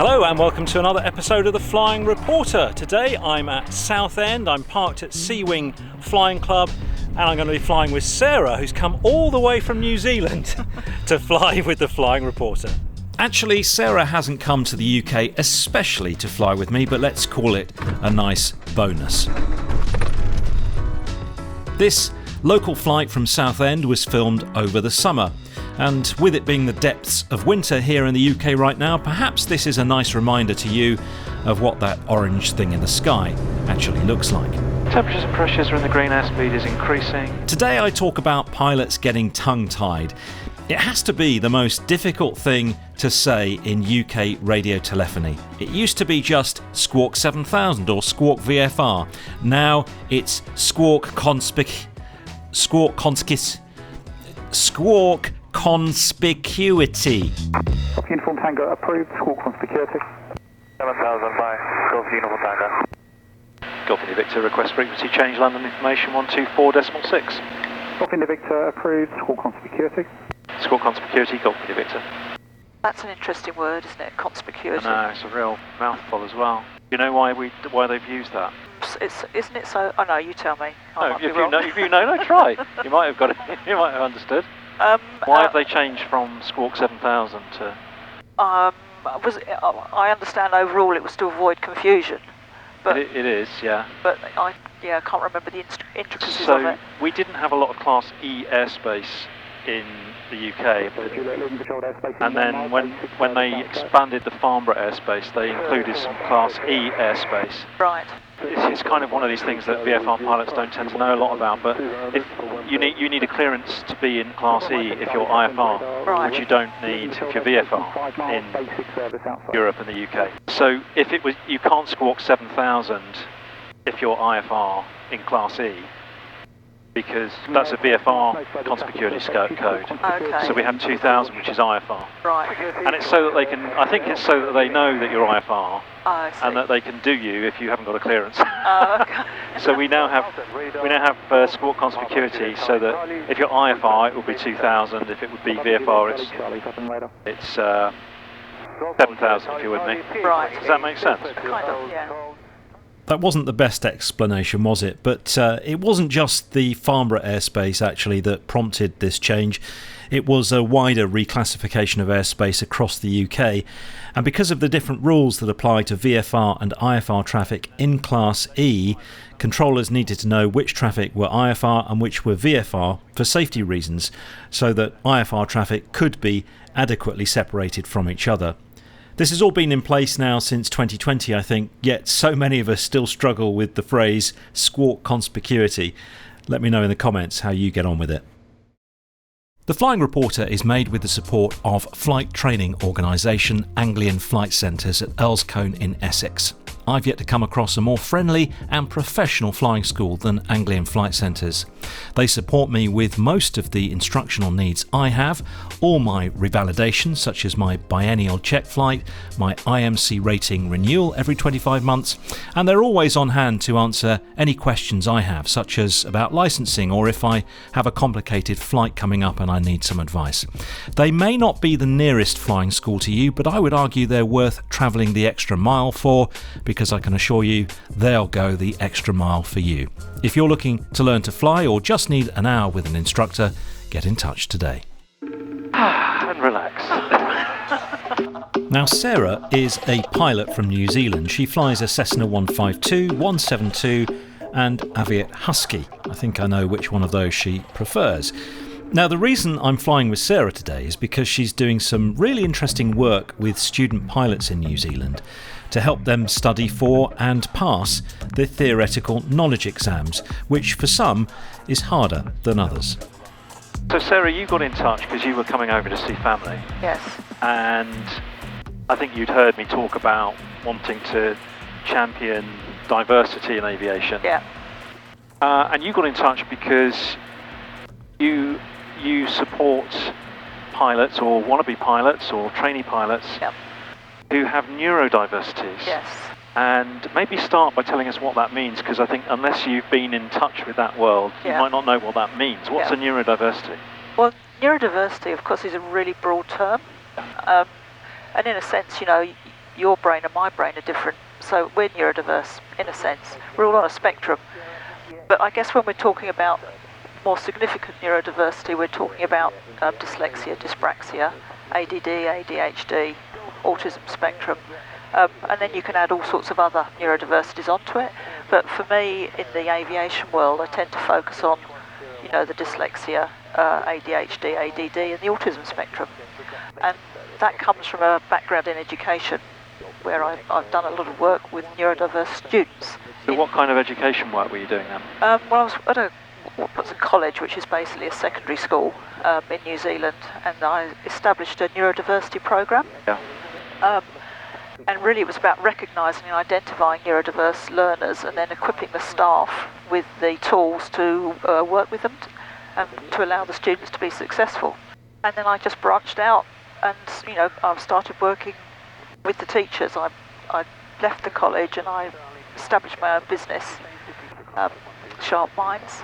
Hello and welcome to another episode of The Flying Reporter. Today I'm at Southend, I'm parked at Sea Wing Flying Club, and I'm going to be flying with Sarah, who's come all the way from New Zealand to fly with The Flying Reporter. Actually, Sarah hasn't come to the UK especially to fly with me, but let's call it a nice bonus. This local flight from Southend was filmed over the summer. And with it being the depths of winter here in the UK right now, perhaps this is a nice reminder to you of what that orange thing in the sky actually looks like. Temperatures and pressures are in the green, airspeed is increasing. Today I talk about pilots getting tongue-tied. It has to be the most difficult thing to say in UK radio telephony. It used to be just Squawk 7000 or Squawk VFR. Now it's Squawk Conspicuity. Uniform Tango approved, Squawk Conspicuity. 7000 by Golf Uniform Tango. Golf India Victor, request frequency change, London information 124.6. Golf India Victor approved, Squawk Conspicuity. Squawk Conspicuity, Golf India Victor. That's an interesting word, isn't it? Conspicuity. I know, it's a real mouthful as well. You know why they've used that? Isn't it so? Oh no, you tell me. No, if you know, try. You might have got it. You might have understood. Why have they changed from Squawk 7000 to? I understand overall it was to avoid confusion. But it is, yeah. But I can't remember the intricacies so of it. We didn't have a lot of Class E airspace in the UK, and then when they expanded the Farnborough airspace, they included some Class E airspace. Right. It's kind of one of these things that VFR pilots don't tend to know a lot about, but if you need a clearance to be in Class E if you're IFR, right, which you don't need if you're VFR in Europe and the UK. So if it was, you can't Squawk 7000 if you're IFR in Class E, because that's a VFR conspicuity code. Okay. So we have 2000, which is IFR. Right. And it's so that they can, I think it's so that they know that you're IFR, I see. and that they can do you if you haven't got a clearance. Okay. So we now have Squawk Conspicuity, so that if you're IFR it will be 2000, if it would be VFR it's 7000, if you're with me. Right. Does that make sense? Kind of, yeah. That wasn't the best explanation, was it? But it wasn't just the Farnborough airspace, actually, that prompted this change. It was a wider reclassification of airspace across the UK. And because of the different rules that apply to VFR and IFR traffic in Class E, controllers needed to know which traffic were IFR and which were VFR for safety reasons, so that IFR traffic could be adequately separated from each other. This has all been in place now since 2020, I think, yet so many of us still struggle with the phrase Squawk Conspicuity. Let me know in the comments how you get on with it. The Flying Reporter is made with the support of flight training organisation Anglian Flight Centres at Earlscone in Essex. I've yet to come across a more friendly and professional flying school than Anglian Flight Centres. They support me with most of the instructional needs I have, all my revalidations such as my biennial check flight, my IMC rating renewal every 25 months, and they're always on hand to answer any questions I have, such as about licensing or if I have a complicated flight coming up and I need some advice. They may not be the nearest flying school to you, but I would argue they're worth travelling the extra mile for, because I can assure you they'll go the extra mile for you. If you're looking to learn to fly or just need an hour with an instructor, get in touch today. And relax. Now, Sarah is a pilot from New Zealand. She flies a Cessna 152, 172 and Aviat Husky. I think I know which one of those she prefers. Now, the reason I'm flying with Sarah today is because she's doing some really interesting work with student pilots in New Zealand to help them study for and pass the theoretical knowledge exams, which for some is harder than others. So Sarah, you got in touch because you were coming over to see family. Yes. And I think you'd heard me talk about wanting to champion diversity in aviation. Yeah. And you got in touch because you support pilots or wannabe pilots or trainee pilots, yep, who have neurodiversities. Yes. And maybe start by telling us what that means, because I think unless you've been in touch with that world, yeah, you might not know what that means. What's yeah, a neurodiversity? Well, neurodiversity, of course, is a really broad term. And in a sense, your brain and my brain are different, so we're neurodiverse in a sense. We're all on a spectrum. But I guess when we're talking about more significant neurodiversity, we're talking about dyslexia, dyspraxia, ADD, ADHD, autism spectrum. And then you can add all sorts of other neurodiversities onto it. But for me, in the aviation world, I tend to focus on, you know, the dyslexia, ADHD, ADD, and the autism spectrum. And that comes from a background in education, where I've done a lot of work with neurodiverse students. So what kind of education work were you doing then? Well, I was at what's a college, which is basically a secondary school in New Zealand, and I established a neurodiversity program. Yeah. And really it was about recognising and identifying neurodiverse learners and then equipping the staff with the tools to work with them and to allow the students to be successful. And then I just branched out and, you know, I've started working with the teachers. I left the college and I established my own business, Sharpe Minds.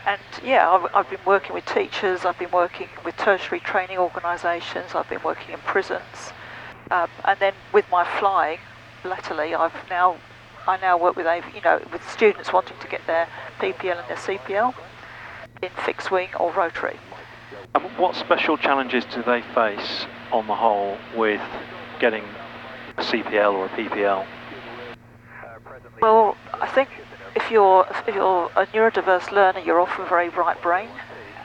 And yeah, I've been working with teachers, I've been working with tertiary training organisations, I've been working in prisons. And then with my flying, latterly, I now work with with students wanting to get their PPL and their CPL in fixed wing or rotary. And what special challenges do they face on the whole with getting a CPL or a PPL? Well, I think if you're a neurodiverse learner, you're often very right brain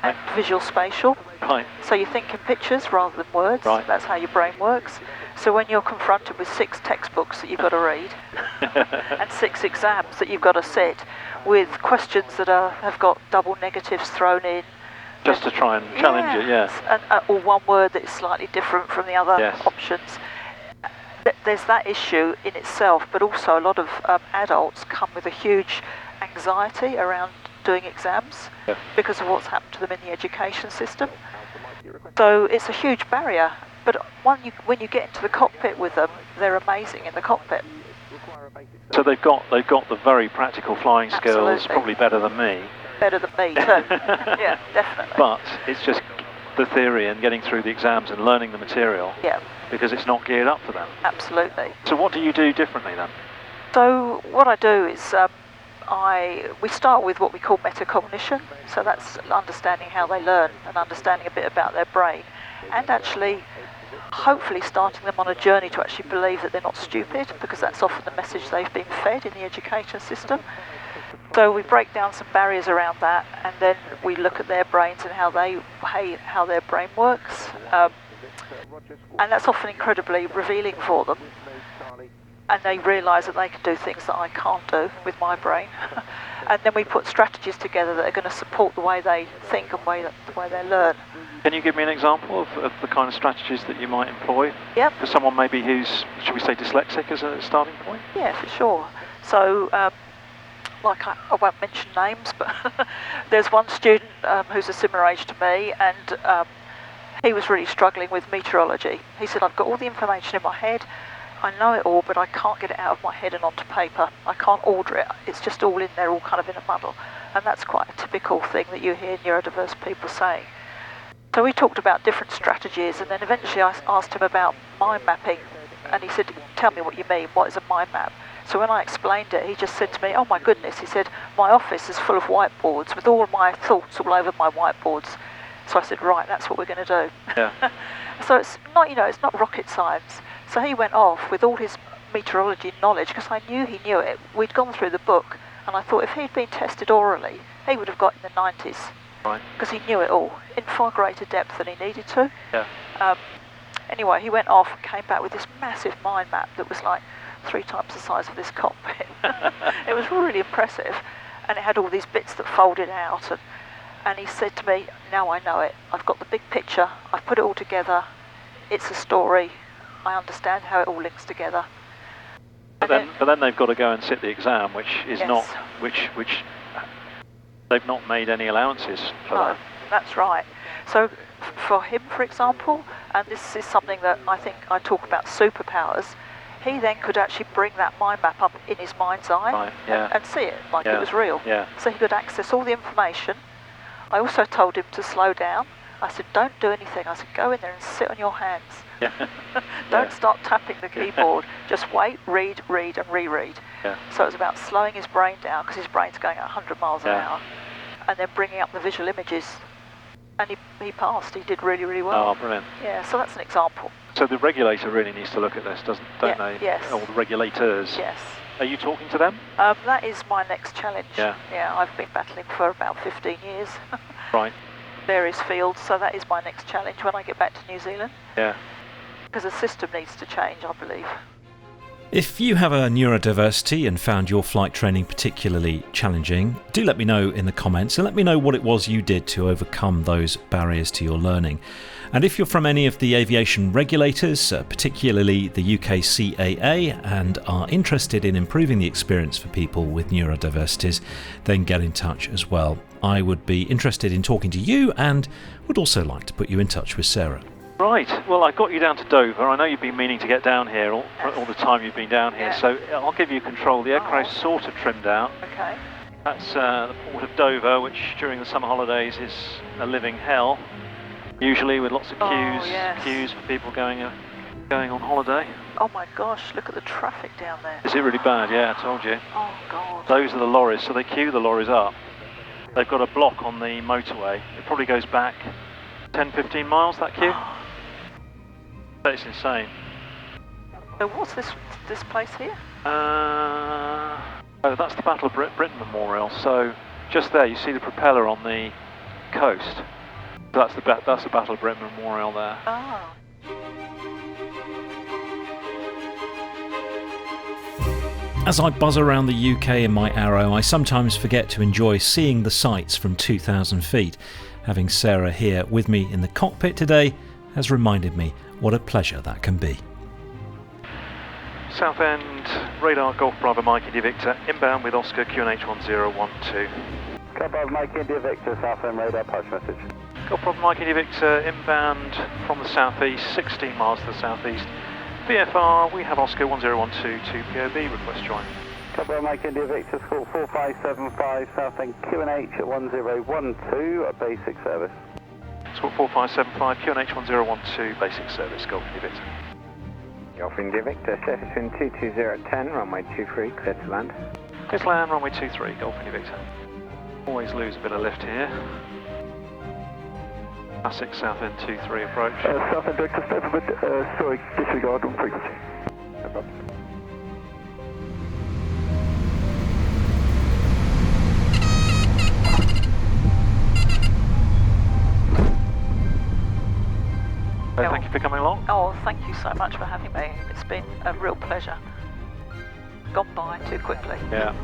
and visual spatial. Right. So you think in pictures rather than words. Right. That's how your brain works. So when you're confronted with 6 textbooks that you've got to read and 6 exams that you've got to sit with questions that have got double negatives thrown in. Just to try and challenge it, yeah. And, or one word that is slightly different from the other Yes. options. There's that issue in itself, but also a lot of adults come with a huge anxiety around doing exams because of what's happened to them in the education system. So it's a huge barrier, but when you get into the cockpit with them, they're amazing in the cockpit. So they've got the very practical flying skills, Absolutely. probably better than me. Better than me too. Yeah, definitely. But it's just the theory and getting through the exams and learning the material. Yeah. Because it's not geared up for them. Absolutely. So what do you do differently then? So what I do is we start with what we call metacognition. So that's understanding how they learn and understanding a bit about their brain, and actually hopefully starting them on a journey to actually believe that they're not stupid, because that's often the message they've been fed in the education system. So we break down some barriers around that, and then we look at their brains and how their brain works. And that's often incredibly revealing for them. And they realise that they can do things that I can't do with my brain. And then we put strategies together that are going to support the way they think and the way they learn. Can you give me an example of the kind of strategies that you might employ? Yep. For someone maybe who's, should we say, dyslexic as a starting point? Yeah, for sure. So, I won't mention names, but there's one student who's a similar age to me, and he was really struggling with meteorology. He said, I've got all the information in my head, I know it all, but I can't get it out of my head and onto paper. I can't order it. It's just all in there, all kind of in a muddle. And that's quite a typical thing that you hear neurodiverse people saying. So we talked about different strategies, and then eventually I asked him about mind mapping, and he said, tell me what you mean, what is a mind map? So when I explained it, he just said to me, oh my goodness, he said, my office is full of whiteboards with all my thoughts all over my whiteboards. So I said, right, that's what we're going to do. Yeah. So it's not, it's not rocket science. So he went off with all his meteorology knowledge, because I knew he knew it. We'd gone through the book, and I thought if he'd been tested orally, he would have got in the 90s. Right. Because he knew it all, in far greater depth than he needed to. Yeah. Anyway, he went off and came back with this massive mind map that was like 3 times the size of this cockpit. It was really impressive, and it had all these bits that folded out, and he said to me, now I know it, I've got the big picture, I've put it all together, it's a story, I understand how it all links together. But then they've got to go and sit the exam, which is Yes. not, which they've not made any allowances for No, that. that's right. So for him, for example, and this is something that I think I talk about superpowers, he then could actually bring that mind map up in his mind's eye Right, yeah. and see it like Yeah, it was real. yeah. So he could access all the information. I also told him to slow down I said, don't do anything. I said, go in there and sit on your hands. Yeah. Don't start tapping the keyboard. Just wait, read, and reread. Yeah. So it was about slowing his brain down, because his brain's going at 100 miles an hour, and then bringing up the visual images. And he passed. He did really, really well. Oh, brilliant. Yeah, so that's an example. So the regulator really needs to look at this, don't they? Yes. Or the regulators. Yes. Are you talking to them? That is my next challenge. Yeah. Yeah, I've been battling for about 15 years. Right. Various fields, so that is my next challenge when I get back to New Zealand. Yeah. Because the system needs to change, I believe. If you have a neurodiversity and found your flight training particularly challenging, do let me know in the comments and let me know what it was you did to overcome those barriers to your learning. And if you're from any of the aviation regulators, particularly the UK CAA, and are interested in improving the experience for people with neurodiversities, then get in touch as well. I would be interested in talking to you and would also like to put you in touch with Sarah. Right, well, I got you down to Dover. I know you've been meaning to get down here all the time you've been down here, so I'll give you control. The aircraft's sort of trimmed out. Okay. That's the port of Dover, which during the summer holidays is a living hell, usually with lots of queues for people going on holiday. Oh my gosh, look at the traffic down there. Is it really bad? Yeah, I told you. Oh God. Those are the lorries, so they queue the lorries up. They've got a block on the motorway. It probably goes back 10, 15 miles, that queue. That's insane. So what's this place here? Oh, that's the Battle of Britain Memorial. So just there, you see the propeller on the coast. That's the Battle of Britain Memorial there. Oh. As I buzz around the UK in my Arrow, I sometimes forget to enjoy seeing the sights from 2,000 feet. Having Sarah here with me in the cockpit today has reminded me what a pleasure that can be. Southend, radar Golf Bravo Mike India Victor, inbound with Oscar QNH 1012. Golf Bravo Mike India Victor, Southend radar push message. Golf Bravo Mike India Victor, inbound from the southeast, 16 miles to the southeast. VFR, we have Oscar 1012 2POB, request join. Golf Bravo Mike India Victor, score 4575, Southend QNH 1012, basic service. Squawk 4575, QNH 1012, basic service, Golf India Victor. Golf India Victor, surface wind 220 at 10, runway 23, clear to land. Clear to land, runway 23, Golf India Victor. Always lose a bit of lift here. Classic Southend 23 approach. Southend Victor, step a bit, sorry, disregard on frequency. No problem. Thank you for coming along. Oh, thank you so much for having me. It's been a real pleasure. Gone by too quickly. Yeah.